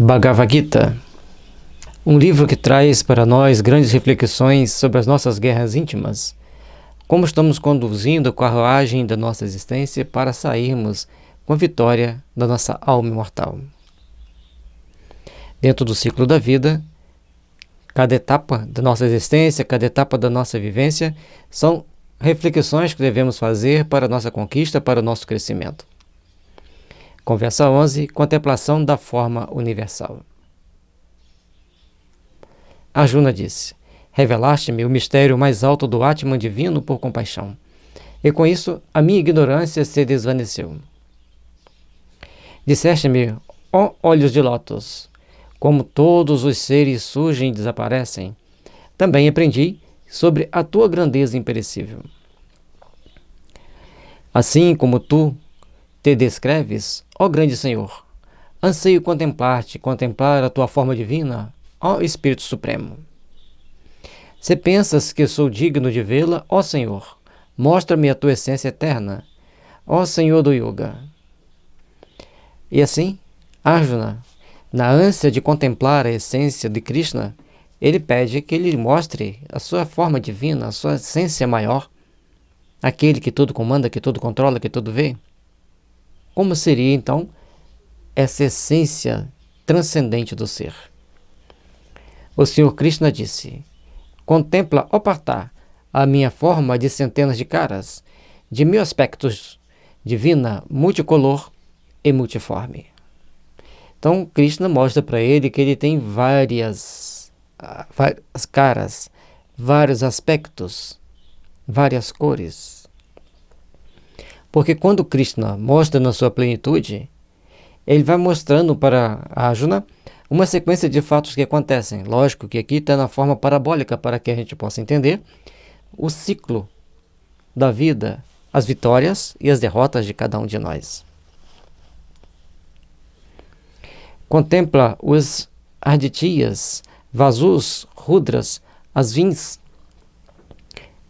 Bhagavad Gita, um livro que traz para nós grandes reflexões sobre as nossas guerras íntimas, como estamos conduzindo a carruagem da nossa existência para sairmos com a vitória da nossa alma imortal. Dentro do ciclo da vida, cada etapa da nossa existência, cada etapa da nossa vivência, são reflexões que devemos fazer para a nossa conquista, para o nosso crescimento. Conversa 11, contemplação da forma universal. Arjuna disse: revelaste-me o mistério mais alto do Atman divino por compaixão, e com isso a minha ignorância se desvaneceu. Disseste-me, ó olhos de lótus, como todos os seres surgem e desaparecem, também aprendi sobre a tua grandeza imperecível. Assim como tu te descreves, ó grande Senhor, anseio contemplar-te, contemplar a tua forma divina, ó Espírito Supremo. Se pensas que sou digno de vê-la, ó Senhor, mostra-me a tua essência eterna, ó Senhor do Yoga. E assim, Arjuna, na ânsia de contemplar a essência de Krishna, ele pede que ele mostre a sua forma divina, a sua essência maior, aquele que tudo comanda, que tudo controla, que tudo vê. Como seria, então, essa essência transcendente do ser? O Senhor Krishna disse: contempla, ó Partha, a minha forma de centenas de caras, de 1000 aspectos, divina, multicolor e multiforme. Então, Krishna mostra para ele que ele tem várias caras, vários aspectos, várias cores. Porque quando Krishna mostra na sua plenitude, ele vai mostrando para Arjuna uma sequência de fatos que acontecem. Lógico que aqui está na forma parabólica para que a gente possa entender o ciclo da vida, as vitórias e as derrotas de cada um de nós. Contempla os Adityas, Vasus, Rudras, Asvins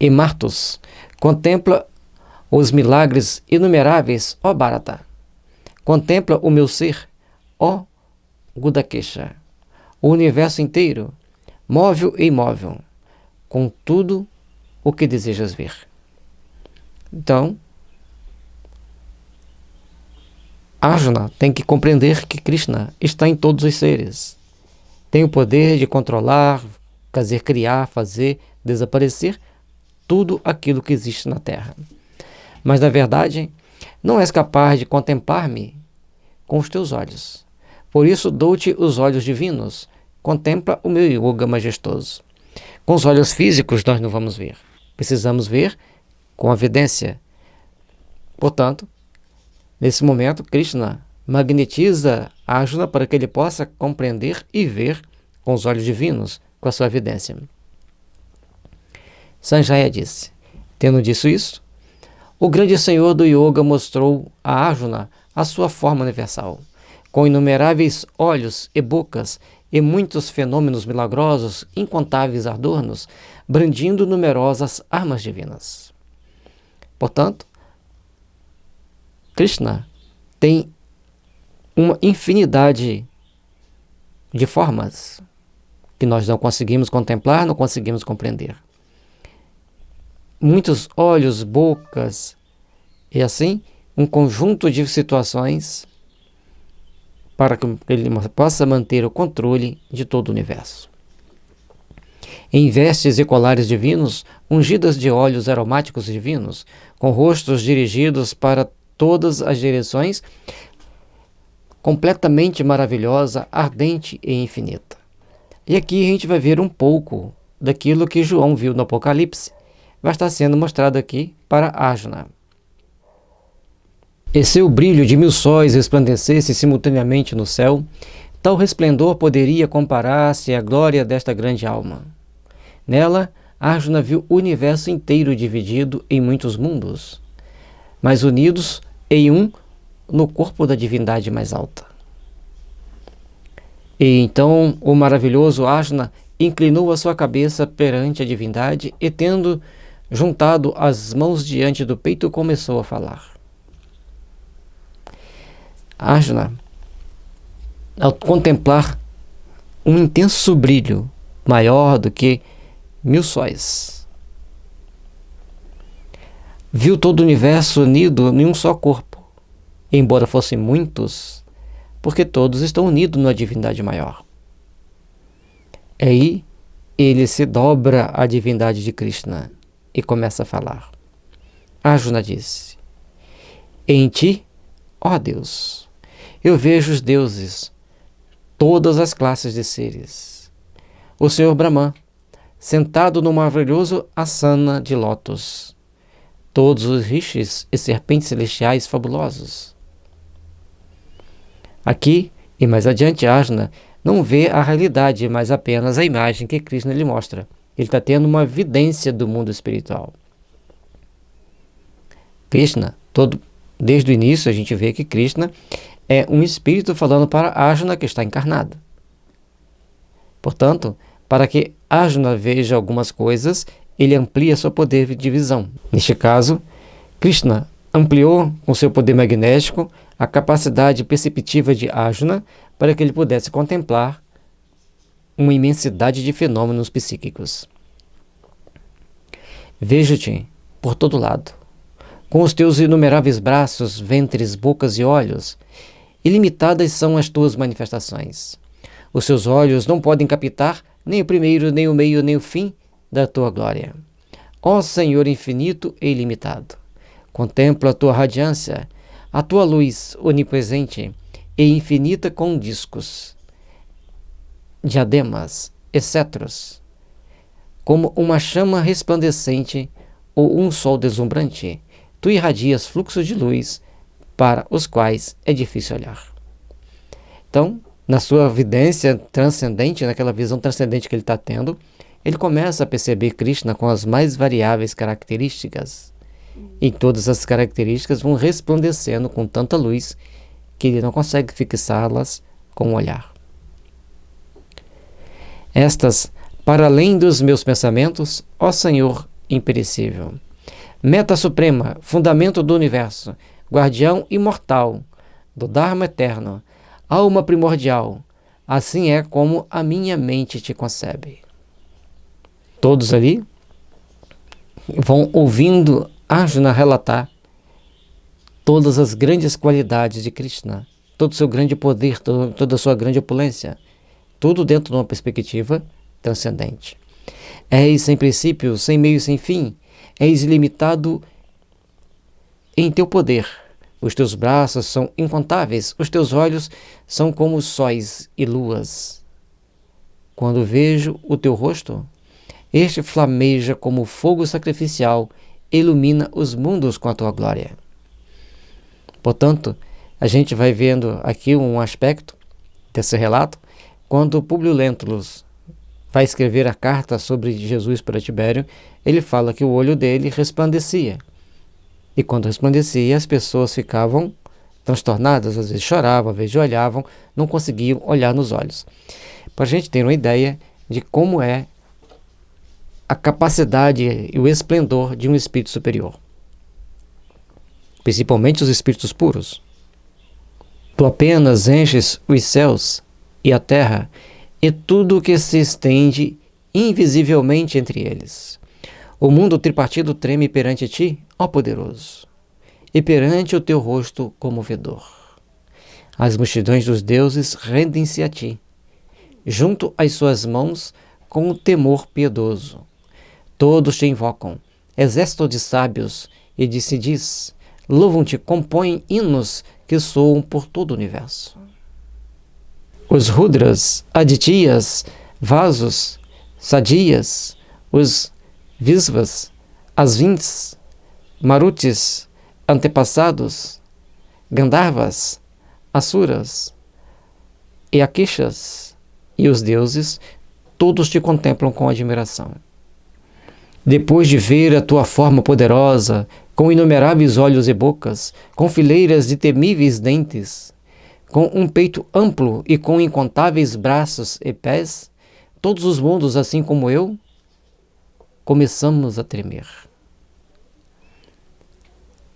e Martus. Contempla os milagres inumeráveis, ó Bharata. Contempla o meu ser, ó Gudakesha. O universo inteiro, móvel e imóvel, com tudo o que desejas ver. Então, Arjuna tem que compreender que Krishna está em todos os seres. Tem o poder de controlar, fazer criar, fazer desaparecer tudo aquilo que existe na Terra. Mas, na verdade, não és capaz de contemplar-me com os teus olhos. Por isso dou-te os olhos divinos. Contempla o meu yoga majestoso. Com os olhos físicos nós não vamos ver. Precisamos ver com a evidência. Portanto, nesse momento, Krishna magnetiza Arjuna para que ele possa compreender e ver com os olhos divinos, com a sua evidência. Sanjaya disse: tendo dito isso, o grande Senhor do Yoga mostrou a Arjuna a sua forma universal, com inumeráveis olhos e bocas e muitos fenômenos milagrosos, incontáveis adornos, brandindo numerosas armas divinas. Portanto, Krishna tem uma infinidade de formas que nós não conseguimos contemplar, não conseguimos compreender. Muitos olhos, bocas, e assim, um conjunto de situações para que ele possa manter o controle de todo o universo. Em vestes e colares divinos, ungidas de óleos aromáticos divinos, com rostos dirigidos para todas as direções, completamente maravilhosa, ardente e infinita. E aqui a gente vai ver um pouco daquilo que João viu no Apocalipse, vai estar sendo mostrado aqui para Arjuna. E se o brilho de 1000 sóis resplandecesse simultaneamente no céu, tal resplendor poderia comparar-se à glória desta grande alma. Nela, Arjuna viu o universo inteiro dividido em muitos mundos, mas unidos em um no corpo da divindade mais alta. E então o maravilhoso Arjuna inclinou a sua cabeça perante a divindade e, tendo juntado as mãos diante do peito, começou a falar. Arjuna ao contemplar um intenso brilho maior do que 1000 sóis. Viu todo o universo unido em um só corpo, embora fossem muitos, porque todos estão unidos numa divindade maior. Aí ele se dobra à divindade de Krishna e começa a falar. Arjuna disse: em ti, ó Deus, eu vejo os deuses, todas as classes de seres. O Senhor Brahman, sentado no maravilhoso asana de lótus, todos os rishis e serpentes celestiais fabulosos. Aqui, e mais adiante, Arjuna não vê a realidade, mas apenas a imagem que Krishna lhe mostra. Ele está tendo uma vidência do mundo espiritual. Krishna, desde o início a gente vê que Krishna é um espírito falando para Arjuna que está encarnado. Portanto, para que Arjuna veja algumas coisas, ele amplia seu poder de visão. Neste caso, Krishna ampliou com seu poder magnético a capacidade perceptiva de Arjuna para que ele pudesse contemplar uma imensidade de fenômenos psíquicos. Vejo-te por todo lado, com os teus inumeráveis braços, ventres, bocas e olhos. Ilimitadas são as tuas manifestações. Os seus olhos não podem captar nem o primeiro, nem o meio, nem o fim da tua glória. Ó Senhor infinito e ilimitado, contemplo a tua radiância, a tua luz onipresente e infinita com discos, diademas e cetros, como uma chama resplandecente ou um sol deslumbrante. Tu irradias fluxos de luz para os quais é difícil olhar. Então, na sua vidência transcendente, naquela visão transcendente que ele está tendo, ele começa a perceber Krishna com as mais variáveis características. E todas as características vão resplandecendo com tanta luz que ele não consegue fixá-las com o olhar. Estas, para além dos meus pensamentos, ó Senhor imperecível, meta suprema, fundamento do universo, guardião imortal, do Dharma eterno, alma primordial, assim é como a minha mente te concebe. Todos ali vão ouvindo Arjuna relatar todas as grandes qualidades de Krishna, todo o seu grande poder, toda a sua grande opulência, tudo dentro de uma perspectiva transcendente. És sem princípio, sem meio, sem fim, és ilimitado em teu poder. Os teus braços são incontáveis, os teus olhos são como sóis e luas. Quando vejo o teu rosto, este flameja como fogo sacrificial, ilumina os mundos com a tua glória. Portanto, a gente vai vendo aqui um aspecto desse relato, quando Públio Lentulus vai escrever a carta sobre Jesus para Tibério, ele fala que o olho dele resplandecia. E quando resplandecia, as pessoas ficavam transtornadas, às vezes choravam, às vezes olhavam, não conseguiam olhar nos olhos. Para a gente ter uma ideia de como é a capacidade e o esplendor de um espírito superior. Principalmente os espíritos puros. Tu apenas enches os céus e a terra e tudo o que se estende invisivelmente entre eles. O mundo tripartido treme perante ti, ó poderoso, e perante o teu rosto comovedor. As multidões dos deuses rendem-se a ti, junto às suas mãos com o temor piedoso. Todos te invocam, exército de sábios, e se diz, louvam-te, compõem hinos que soam por todo o universo. Os Rudras, Adityas, Vasos, Sadias, os Visvas, as Vins, Marutis, antepassados, Gandharvas, Asuras, e Akshas e os deuses, todos te contemplam com admiração. Depois de ver a tua forma poderosa, com inumeráveis olhos e bocas, com fileiras de temíveis dentes, com um peito amplo e com incontáveis braços e pés, todos os mundos, assim como eu, começamos a tremer.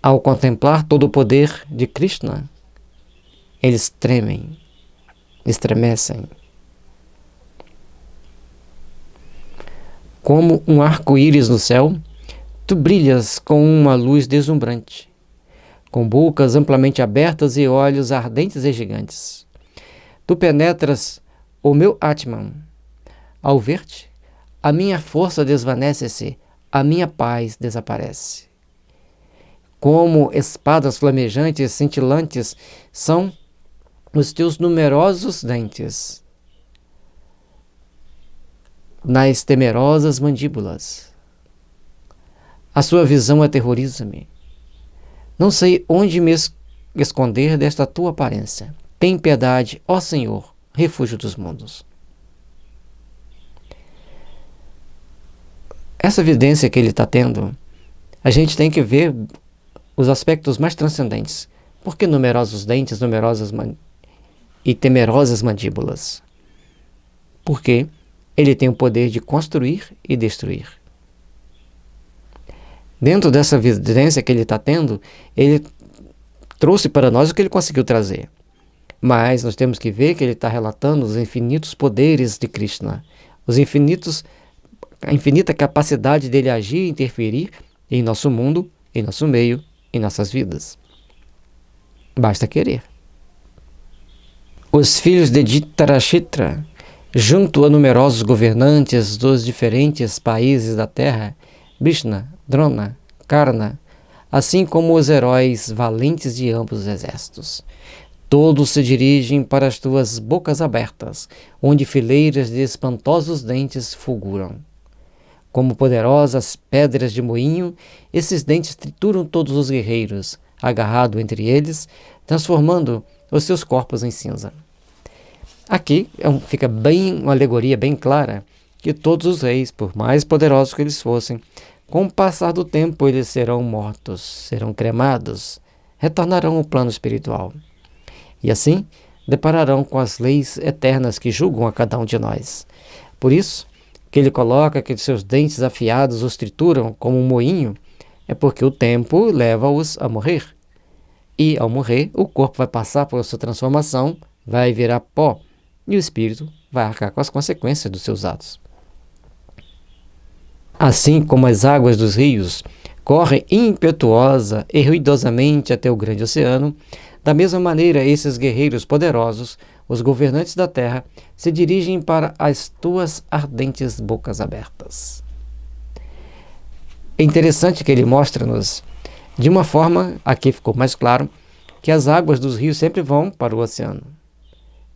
Ao contemplar todo o poder de Krishna, eles tremem, estremecem. Como um arco-íris no céu, tu brilhas com uma luz deslumbrante, com bocas amplamente abertas e olhos ardentes e gigantes. Tu penetras o meu Atman. Ao ver-te, a minha força desvanece-se, a minha paz desaparece. Como espadas flamejantes, cintilantes, são os teus numerosos dentes nas temerosas mandíbulas. A sua visão aterroriza-me. Não sei onde me esconder desta tua aparência. Tem piedade, ó Senhor, refúgio dos mundos. Essa evidência que ele está tendo, a gente tem que ver os aspectos mais transcendentes. Por que numerosos dentes, e temerosas mandíbulas? Porque ele tem o poder de construir e destruir. Dentro dessa evidência que ele está tendo, ele trouxe para nós o que ele conseguiu trazer. Mas nós temos que ver que ele está relatando os infinitos poderes de Krishna, a infinita capacidade dele agir e interferir em nosso mundo, em nosso meio, em nossas vidas. Basta querer. Os filhos de Dhritarashtra, junto a numerosos governantes dos diferentes países da terra, Bhishma, Drona, Karna, assim como os heróis valentes de ambos os exércitos, todos se dirigem para as tuas bocas abertas, onde fileiras de espantosos dentes fulguram. Como poderosas pedras de moinho, esses dentes trituram todos os guerreiros, agarrado entre eles, transformando os seus corpos em cinza. Aqui fica uma alegoria bem clara que todos os reis, por mais poderosos que eles fossem, com o passar do tempo eles serão mortos, serão cremados, retornarão ao plano espiritual. E assim, depararão com as leis eternas que julgam a cada um de nós. Por isso, que ele coloca que seus dentes afiados os trituram como um moinho, é porque o tempo leva-os a morrer. E, ao morrer, o corpo vai passar por sua transformação, vai virar pó, e o espírito vai arcar com as consequências dos seus atos. Assim como as águas dos rios correm impetuosa e ruidosamente até o grande oceano, da mesma maneira esses guerreiros poderosos, os governantes da terra, se dirigem para as tuas ardentes bocas abertas. É interessante que ele mostra-nos, de uma forma, aqui ficou mais claro, que as águas dos rios sempre vão para o oceano.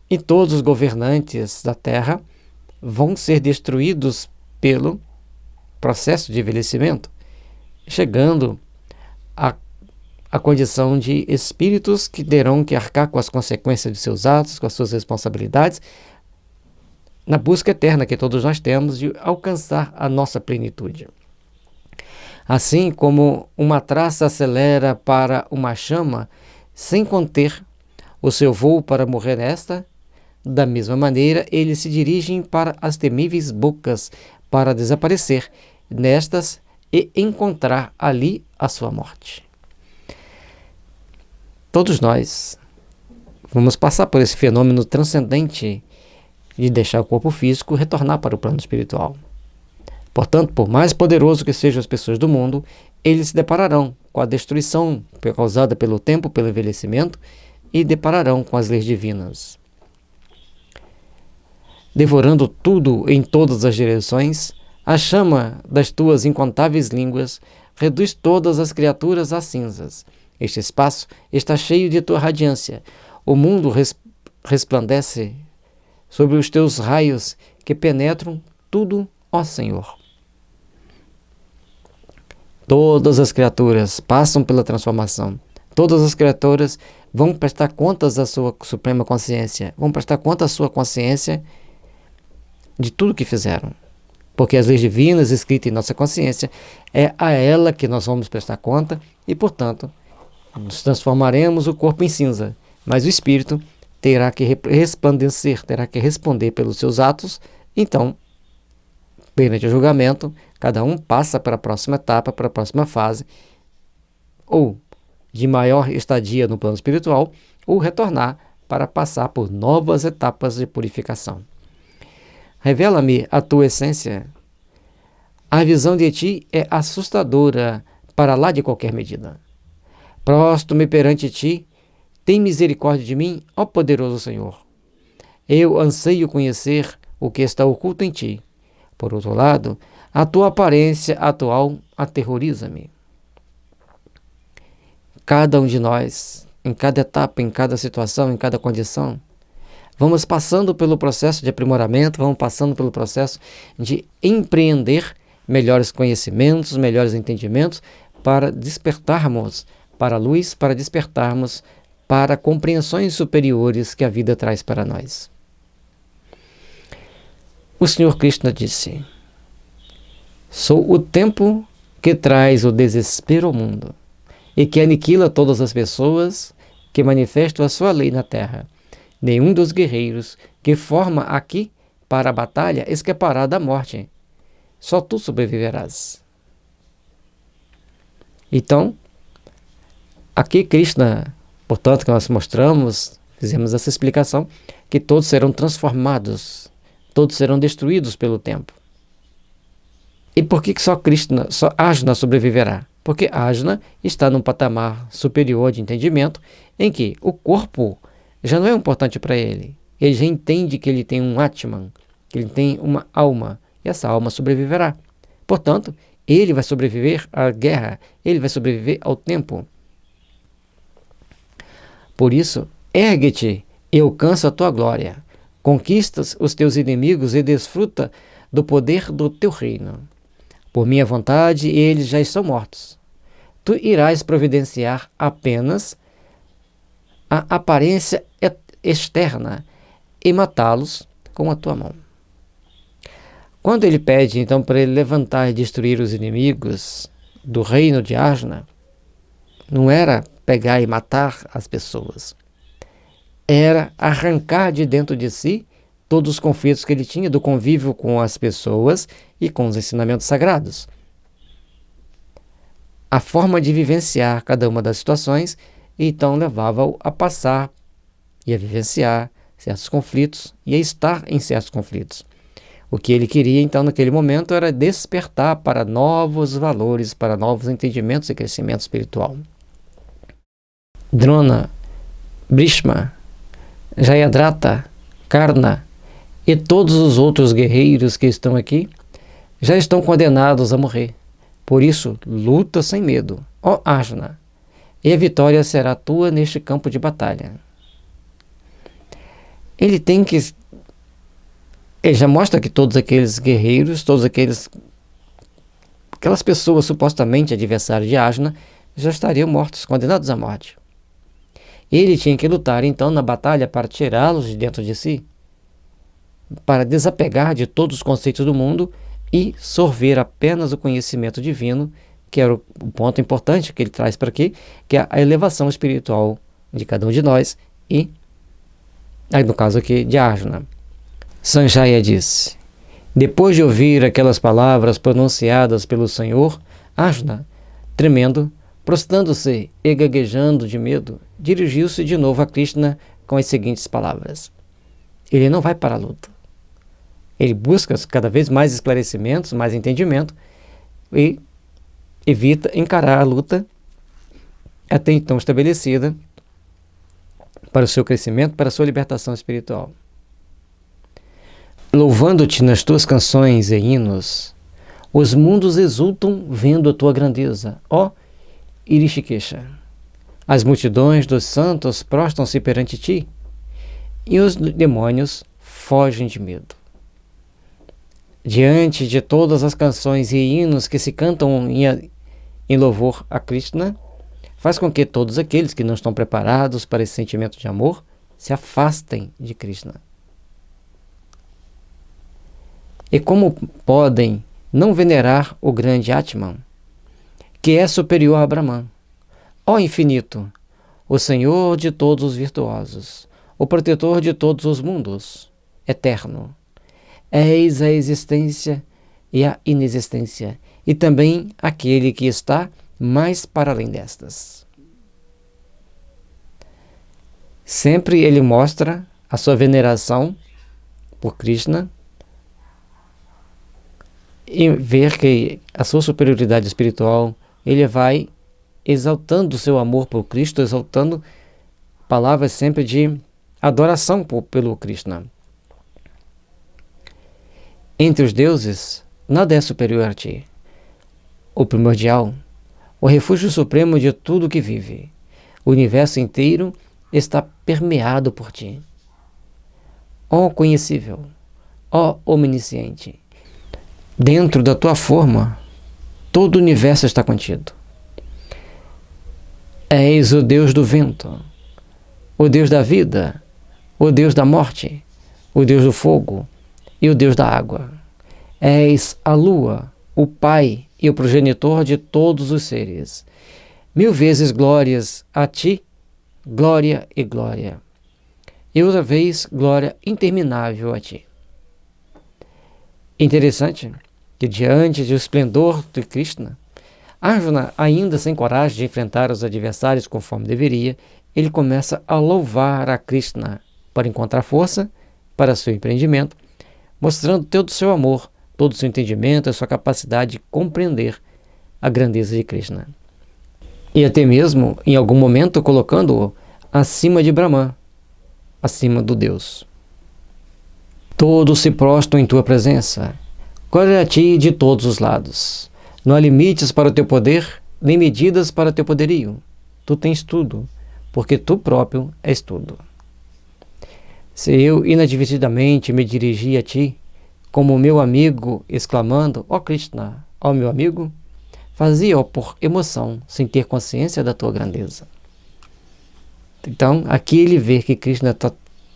E todos os governantes da terra vão ser destruídos pelo processo de envelhecimento, chegando a condição de espíritos que terão que arcar com as consequências de seus atos, com as suas responsabilidades, na busca eterna que todos nós temos de alcançar a nossa plenitude. Assim como uma traça acelera para uma chama sem conter o seu voo para morrer nesta, da mesma maneira eles se dirigem para as temíveis bocas para desaparecer nestas e encontrar ali a sua morte. Todos nós vamos passar por esse fenômeno transcendente de deixar o corpo físico retornar para o plano espiritual. Portanto, por mais poderoso que sejam as pessoas do mundo, eles se depararão com a destruição causada pelo tempo, pelo envelhecimento, e depararão com as leis divinas. Devorando tudo em todas as direções, a chama das tuas incontáveis línguas reduz todas as criaturas a cinzas. Este espaço está cheio de tua radiância. O mundo resplandece sobre os teus raios que penetram tudo, ó Senhor. Todas as criaturas passam pela transformação. Todas as criaturas vão prestar contas à sua suprema consciência. Vão prestar conta à sua consciência de tudo que fizeram. Porque as leis divinas escritas em nossa consciência é a ela que nós vamos prestar conta e, portanto, nos transformaremos o corpo em cinza, mas o espírito terá que resplandecer, terá que responder pelos seus atos. Então, perante o julgamento, cada um passa para a próxima etapa, para a próxima fase, ou de maior estadia no plano espiritual, ou retornar para passar por novas etapas de purificação. Revela-me a tua essência. A visão de ti é assustadora para lá de qualquer medida. Prostro-me perante ti, tem misericórdia de mim, ó poderoso Senhor. Eu anseio conhecer o que está oculto em ti. Por outro lado, a tua aparência atual aterroriza-me. Cada um de nós, em cada etapa, em cada situação, em cada condição, vamos passando pelo processo de aprimoramento, vamos passando pelo processo de empreender melhores conhecimentos, melhores entendimentos, para despertarmos para a luz, para despertarmos para compreensões superiores que a vida traz para nós. O Senhor Krishna disse: sou o tempo que traz o desespero ao mundo e que aniquila todas as pessoas que manifestam a sua lei na terra. Nenhum dos guerreiros que forma aqui para a batalha escapará da morte. Só tu sobreviverás. Então, aqui Krishna, portanto, que nós mostramos, fizemos essa explicação, que todos serão transformados, todos serão destruídos pelo tempo. E por que só Krishna, só Ajna sobreviverá? Porque Ajna está num patamar superior de entendimento, em que o corpo já não é importante para ele. Ele já entende que ele tem um Atman, que ele tem uma alma, e essa alma sobreviverá. Portanto, ele vai sobreviver à guerra, ele vai sobreviver ao tempo. Por isso, ergue-te e alcança a tua glória. Conquistas os teus inimigos e desfruta do poder do teu reino. Por minha vontade, eles já estão mortos. Tu irás providenciar apenas a aparência externa e matá-los com a tua mão. Quando ele pede, então, para ele levantar e destruir os inimigos do reino de Ajna, não era pegar e matar as pessoas. Era arrancar de dentro de si todos os conflitos que ele tinha do convívio com as pessoas e com os ensinamentos sagrados. A forma de vivenciar cada uma das situações, então levava-o a passar e a vivenciar certos conflitos e a estar em certos conflitos. O que ele queria, então, naquele momento, era despertar para novos valores, para novos entendimentos e crescimento espiritual. Drona, Bhishma, Jayadratha, Karna e todos os outros guerreiros que estão aqui já estão condenados a morrer. Por isso, luta sem medo, ó Ajna, e a vitória será tua neste campo de batalha. Ele já mostra que todos aqueles guerreiros, aquelas pessoas supostamente adversárias de Ajna, já estariam mortos, condenados à morte. Ele tinha que lutar, então, na batalha para tirá-los de dentro de si, para desapegar de todos os conceitos do mundo e sorver apenas o conhecimento divino, que era o ponto importante que ele traz para aqui, que é a elevação espiritual de cada um de nós e, no caso aqui, de Ajna. Sanjaya disse: depois de ouvir aquelas palavras pronunciadas pelo Senhor, Ajna, tremendo, prostrando-se e gaguejando de medo, dirigiu-se de novo a Krishna com as seguintes palavras. Ele não vai para a luta. Ele busca cada vez mais esclarecimentos, mais entendimento e evita encarar a luta até então estabelecida para o seu crescimento, para a sua libertação espiritual. Louvando-te nas tuas canções e hinos, os mundos exultam vendo a tua grandeza, ó Irishikesha. As multidões dos santos prostram-se perante ti, e os demônios fogem de medo. Diante de todas as canções e hinos que se cantam em louvor a Krishna, faz com que todos aqueles que não estão preparados para esse sentimento de amor se afastem de Krishna. E como podem não venerar o grande Atman, que é superior a Brahman? Ó infinito, o Senhor de todos os virtuosos, o protetor de todos os mundos, eterno. És a existência e a inexistência, e também aquele que está mais para além destas. Sempre ele mostra a sua veneração por Krishna e ver que a sua superioridade espiritual, ele vai exaltando o seu amor por Cristo, exaltando palavras sempre de adoração pelo Krishna. Entre os deuses, nada é superior a ti. O primordial, o refúgio supremo de tudo que vive. O universo inteiro está permeado por ti. Ó conhecível, ó onisciente, dentro da tua forma, todo o universo está contido. És o Deus do vento, o Deus da vida, o Deus da morte, o Deus do fogo e o Deus da água. És a lua, o Pai e o progenitor de todos os seres. 1000 vezes glórias a ti, glória e glória. E outra vez, glória interminável a ti. Interessante que diante do esplendor de Krishna, Arjuna, ainda sem coragem de enfrentar os adversários conforme deveria, ele começa a louvar a Krishna para encontrar força para seu empreendimento, mostrando todo o seu amor, todo o seu entendimento, a sua capacidade de compreender a grandeza de Krishna. E até mesmo, em algum momento, colocando-o acima de Brahma, acima do Deus. Todos se prostram em tua presença. Glória a ti de todos os lados. Não há limites para o teu poder, nem medidas para o teu poderio. Tu tens tudo, porque tu próprio és tudo. Se eu inadvertidamente me dirigi a ti, como meu amigo, exclamando, ó Krishna, ó meu amigo, fazia-o por emoção, sem ter consciência da tua grandeza. Então, aqui ele vê que Krishna está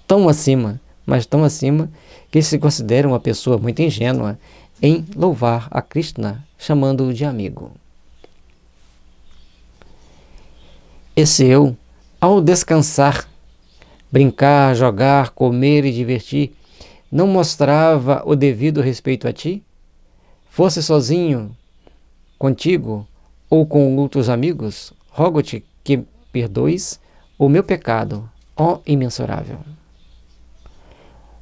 tão acima, mas tão acima, que ele se considera uma pessoa muito ingênua em louvar a Krishna, chamando-o de amigo. Esse eu, ao descansar, brincar, jogar, comer e divertir, não mostrava o devido respeito a ti? Fosse sozinho, contigo ou com outros amigos, rogo-te que perdoes o meu pecado, ó imensurável.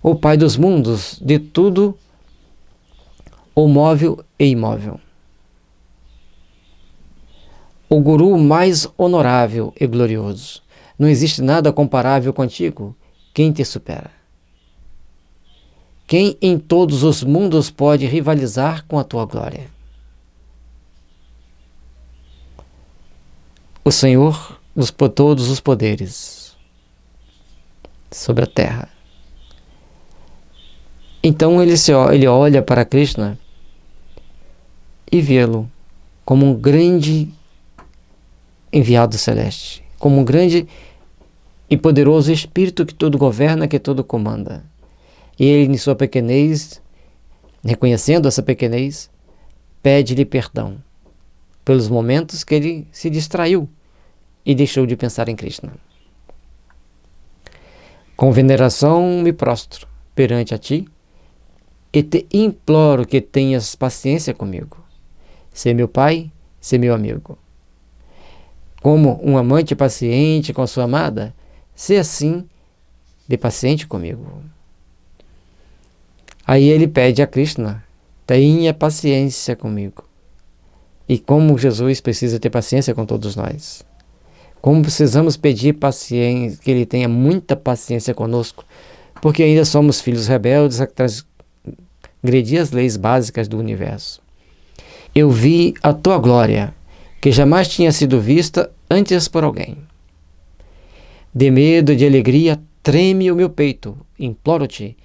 O Pai dos mundos, de tudo, o móvel e imóvel. O Guru mais honorável e glorioso. Não existe nada comparável contigo. Quem te supera? Quem em todos os mundos pode rivalizar com a tua glória? O Senhor dos todos os poderes sobre a terra. Então ele olha para Krishna e vê-lo como um grande enviado celeste, como um grande e poderoso Espírito que tudo governa, que tudo comanda. E ele, em sua pequenez, reconhecendo essa pequenez, pede-lhe perdão pelos momentos que ele se distraiu e deixou de pensar em Krishna. Com veneração me prostro perante a ti e te imploro que tenhas paciência comigo. Sê meu pai, sê meu amigo. Como um amante paciente com sua amada, sê assim de paciente comigo. Aí ele pede a Krishna, tenha paciência comigo. E como Jesus precisa ter paciência com todos nós. Como precisamos pedir paciência, que ele tenha muita paciência conosco, porque ainda somos filhos rebeldes a transgredir as leis básicas do universo. Eu vi a tua glória, que jamais tinha sido vista antes por alguém. De medo e de alegria treme o meu peito, imploro-te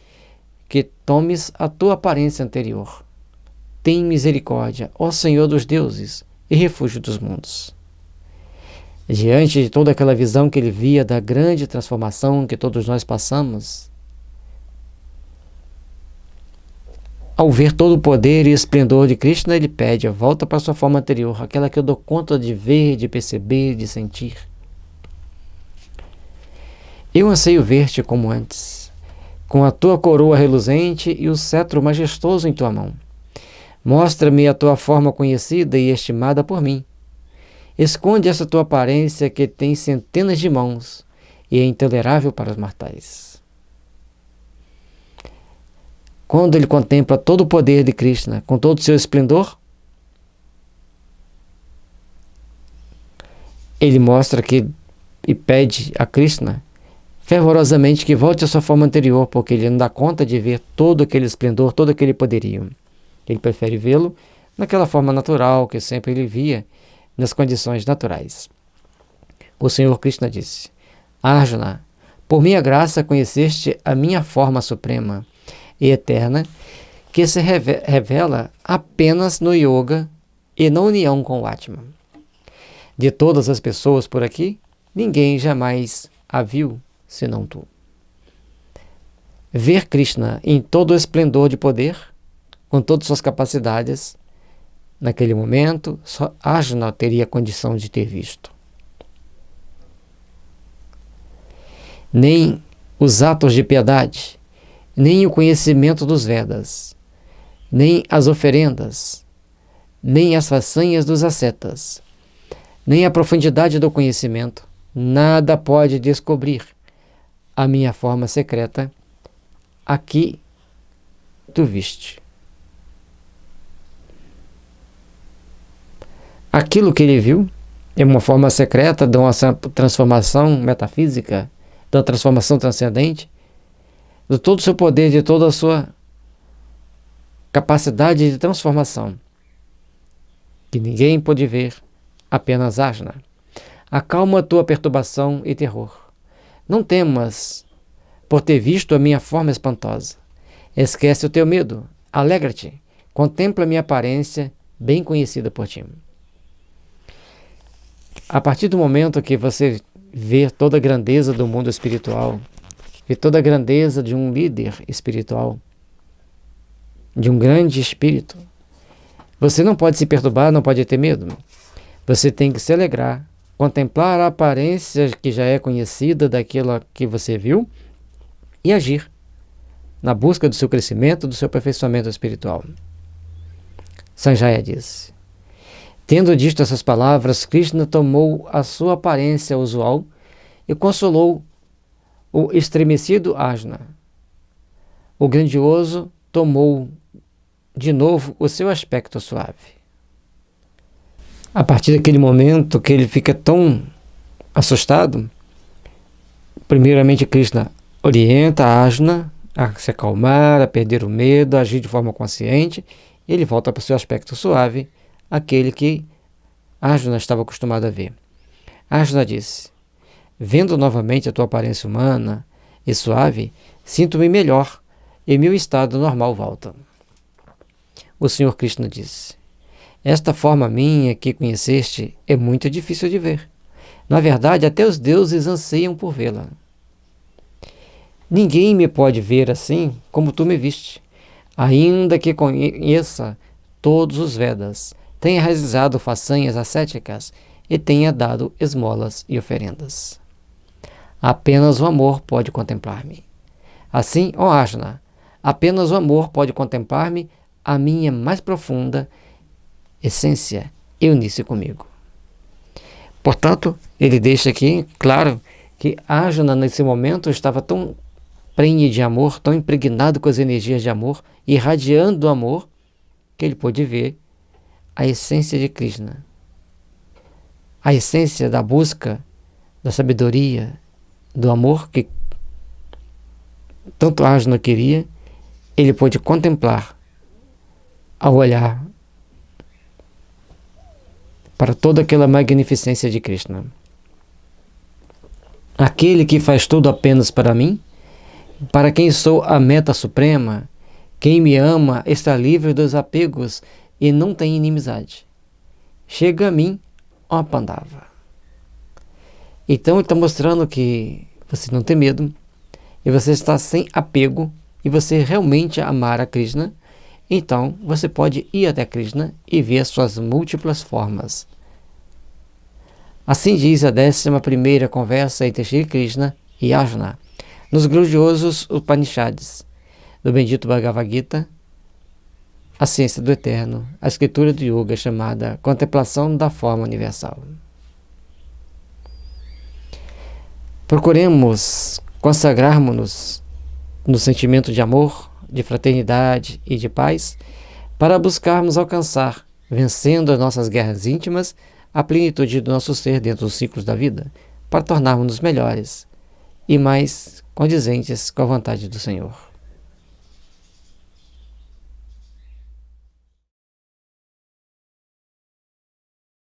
que tomes a tua aparência anterior. Tem misericórdia, ó Senhor dos deuses e refúgio dos mundos. Diante de toda aquela visão que ele via da grande transformação que todos nós passamos, ao ver todo o poder e esplendor de Krishna, ele pede a volta para sua forma anterior, aquela que eu dou conta de ver, de perceber, de sentir. Eu anseio ver-te como antes, com a tua coroa reluzente e o cetro majestoso em tua mão. Mostra-me a tua forma conhecida e estimada por mim. Esconde essa tua aparência que tem centenas de mãos e é intolerável para os mortais. Quando ele contempla todo o poder de Krishna, com todo o seu esplendor, ele mostra que e pede a Krishna fervorosamente que volte à sua forma anterior, porque ele não dá conta de ver todo aquele esplendor, todo aquele poderio. Ele prefere vê-lo naquela forma natural que sempre ele via, nas condições naturais. O Senhor Krishna disse: Arjuna, por minha graça conheceste a minha forma suprema e eterna, que se revela apenas no yoga e na união com o Atman. De todas as pessoas por aqui, ninguém jamais a viu senão tu. Ver Krishna em todo o esplendor de poder, com todas suas capacidades, naquele momento, só Arjuna teria condição de ter visto. Nem os atos de piedade, nem o conhecimento dos Vedas, nem as oferendas, nem as façanhas dos ascetas, nem a profundidade do conhecimento, nada pode descobrir a minha forma secreta. Aqui tu viste. Aquilo que ele viu é uma forma secreta de uma transformação metafísica, de uma transformação transcendente, de todo o seu poder, de toda a sua capacidade de transformação, que ninguém pôde ver, apenas Arjuna. Acalma a tua perturbação e terror. Não temas por ter visto a minha forma espantosa. Esquece o teu medo, alegra-te, contempla a minha aparência bem conhecida por ti. A partir do momento que você vê toda a grandeza do mundo espiritual, vê toda a grandeza de um líder espiritual, de um grande espírito, você não pode se perturbar, não pode ter medo. Você tem que se alegrar, contemplar a aparência que já é conhecida daquilo que você viu e agir na busca do seu crescimento, do seu aperfeiçoamento espiritual. Sanjaya disse: tendo dito essas palavras, Krishna tomou a sua aparência usual e consolou o estremecido Arjuna. O grandioso tomou de novo o seu aspecto suave. A partir daquele momento que ele fica tão assustado, primeiramente Krishna orienta Arjuna a se acalmar, a perder o medo, a agir de forma consciente, e ele volta para o seu aspecto suave, aquele que Arjuna estava acostumado a ver. Arjuna disse: vendo novamente a tua aparência humana e suave, sinto-me melhor e meu estado normal volta. O Senhor Krishna disse: esta forma minha que conheceste é muito difícil de ver. Na verdade, até os deuses anseiam por vê-la. Ninguém me pode ver assim como tu me viste, ainda que conheça todos os Vedas, tenha realizado façanhas ascéticas e tenha dado esmolas e oferendas. Apenas o amor pode contemplar-me. Assim, ó Arjuna, apenas o amor pode contemplar-me, a minha mais profunda essência e unir-se comigo. Portanto, ele deixa aqui claro que Arjuna nesse momento estava tão prenhe de amor, tão impregnado com as energias de amor, irradiando o amor, que ele pôde ver a essência de Krishna, a essência da busca, da sabedoria, do amor que tanto Arjuna queria, ele pôde contemplar ao olhar para toda aquela magnificência de Krishna. Aquele que faz tudo apenas para mim, para quem sou a meta suprema, quem me ama está livre dos apegos e não tem inimizade. Chega a mim, ó Pandava. Então ele está mostrando que você não tem medo, e você está sem apego, e você realmente amar a Krishna. Então você pode ir até Krishna e ver as suas múltiplas formas. Assim diz a 11ª conversa entre Shri Krishna e Arjuna, nos gloriosos Upanishads, do bendito Bhagavad Gita, a ciência do eterno, a escritura do yoga chamada Contemplação da Forma Universal. Procuremos consagrarmos-nos no sentimento de amor, de fraternidade e de paz, para buscarmos alcançar, vencendo as nossas guerras íntimas, a plenitude do nosso ser dentro dos ciclos da vida, para tornarmos-nos melhores e mais condizentes com a vontade do Senhor.